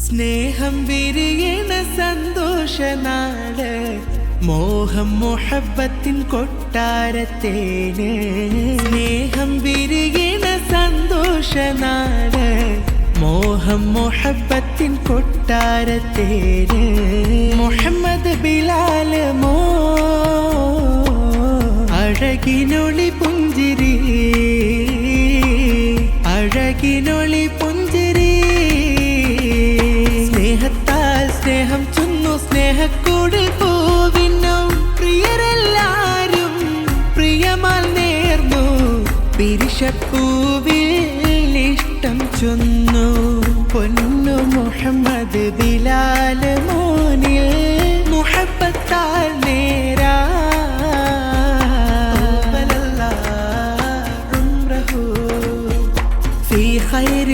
സ്നേഹം വിരിയണ സന്തോഷനാട് മോഹം മുഹബ്ബത്തിൻ കൊട്ടാരത്തേന്. സ്നേഹം വിരിയണ സന്തോഷനാട് മോഹം മുഹബ്ബത്തിൻ കൊട്ടാരത്തേന്. മുഹമ്മദ് ബിലാൽ മോ അഴകിനൊളി പുഞ്ചിരി, അഴകിനൊളി പുഞ്ചിരി. സ്നേഹത്താൽ സ്നേഹം ചൊന്നു സ്നേഹക്കൂട് പൂവിനും. പ്രിയരെല്ലാരും പ്രിയമാൽ നേർന്നു പിരിശപ്പൂവിൽ ഇഷ്ടം ചൊന്നു. പൊന്നു മുഹമ്മദ് ബിലാൽ മോനിൽ മുഹബ്ബത്താൽ നേരാ في خير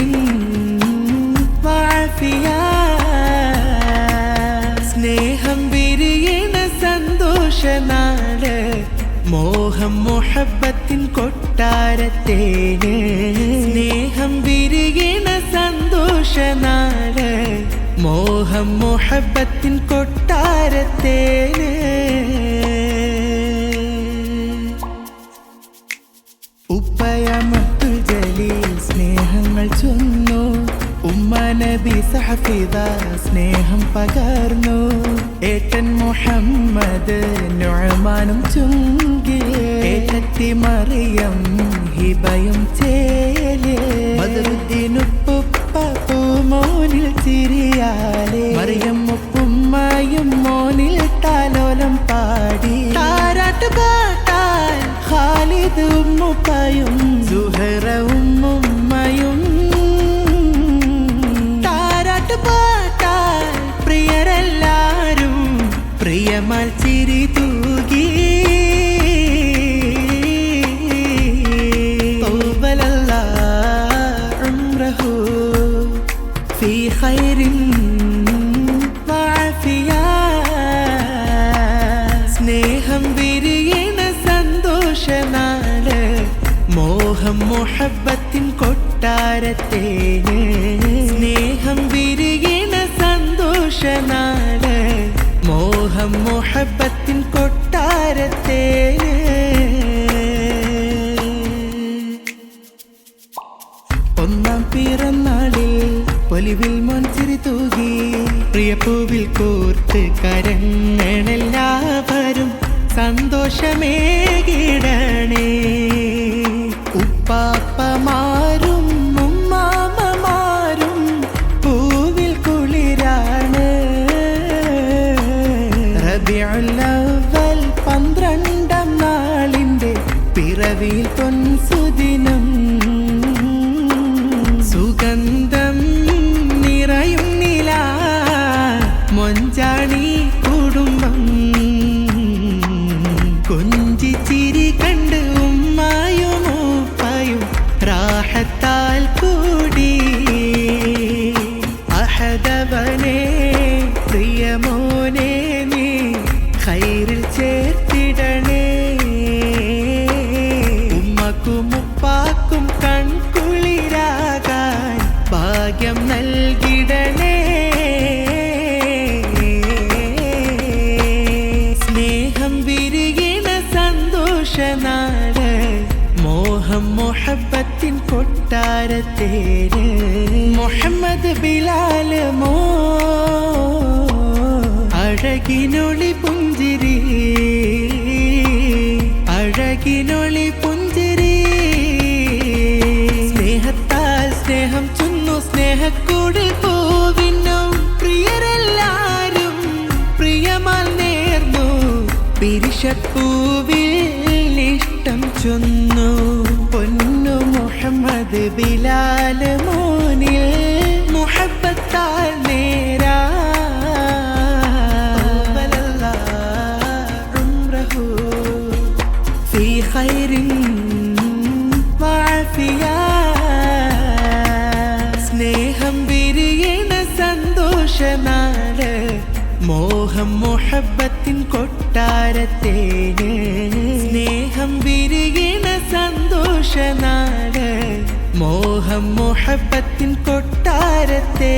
وعافية. സ്നേഹം വിരിയണ സന്തോഷനാട് മോഹം മുഹബ്ബത്തിൻ കൊട്ടാരത്തേന്. സ്നേഹം വിരിയണ സന്തോഷനാട് മോഹം മുഹബ്ബത്തിൻ കൊട്ടാരത്തേന്. ഉപ്പയമത്തുൽ ജലീൽ സ്നേഹങ്ങൾ ചൊന്നു. ഉമ്മ നബി സഹഫിദ സ്നേഹം പകർന്നു. ഏട്ടൻ മുഹമ്മദ് നുഅ്മാനും ചുങ്കി. ഏട്ടത്തി മറിയം ഹിബയും ചേലേ. ബദറുദ്ദീൻ ഉപ്പുപ്പ പൂമോനിൽ ചിരിയാലേ. മറിയം ഉപ്പുമ്മയും മോനിൽ താലോലം പാടി. താരാട്ട് പാട്ടാൽ ഖാലിദ് ഉമ്മുപ്പയും സുഹറ ഉമ്മുമ്മയും. താരാട്ട് പാട്ടാൽ പ്രിയരെല്ലാരും പ്രിയമാൽ ചിരി തൂകി. ഉംറഹു ഫീ ഖൈരിൻ വഅഫിയ. സ്നേഹം വിരിയണ സന്തോഷനാട് മോഹം മുഹബ്ബത്തിൻ കൊട്ടാരത്തേന്. സ്നേഹം വിരിയണ സന്തോഷനാട് മോഹം മുഹബ്ബത്തിൻ കൊട്ടാരത്തേന്. ഒന്നാം പിറന്നാളിൽ പൊലിവിൽ മൊഞ്ചിരി തൂകി. പ്രിയപ്പൂവിൽ കോർത്ത് കരങ്ങളെല്ലാവരും സന്തോഷമേകിടണേ. ഉപ്പാപ്പമാരും ഉമ്മാമ്മമാരും പൂവിൽ കുളിരാണ്. റബീഉൽ അവ്വൽ 12-ാം നാളിന്റെ പിറവിയിൽ പൊൻസുദിനം. സുഗന്ധം നിറയും നില മൊഞ്ചാണി കുടുംബം. കൊഞ്ചിച്ചിരി കണ്ട് ഉമ്മായും ഉപ്പയും റാഹത്താൽ കൂടി. അഹദവനെ പ്രിയമോനെ നീ ഖൈറിൽ ചേർത്തിടണേ. ഉമ്മക്കും ഉപ്പാക്കും കൺകുളിരാകാൻ ഭാഗ്യം നൽകിടണേ. സ്നേഹം വിരിയണ സന്തോഷനാട് മോഹം മുഹബ്ബത്തിൻ കൊട്ടാരത്തേന്. മുഹമ്മദ് ബിലാൽ മോ അഴകിനൊളി പുഞ്ചിരി, അഴകിനൊളി പുഞ്ചിരി. സ്നേഹത്താൽ സ്നേഹം ചൊന്നു സ്നേഹക്കൂട് പൂവിനും. പ്രിയരെല്ലാരും പ്രിയമാൽ നേർന്നു പിരിശപ്പൂവിൽ ഇഷ്ടം ചൊന്നു. പൊന്നു മുഹമ്മദ് ബിലാൽ മോനിൽ മുഹബ്ബത്താൽ നേരാ ഉംറഹു ഫീ ഖൈരിൻ വഅഫിയ. സ്നേഹം വിരിയണ സന്തോഷനാട് മോഹം മുഹബ്ബത്തിൻ കൊട്ടാരത്തേന്. സ്നേഹം വിരിയണ സന്തോഷനാട് മോഹം മുഹബ്ബത്തിൻ കൊട്ടാരത്തെ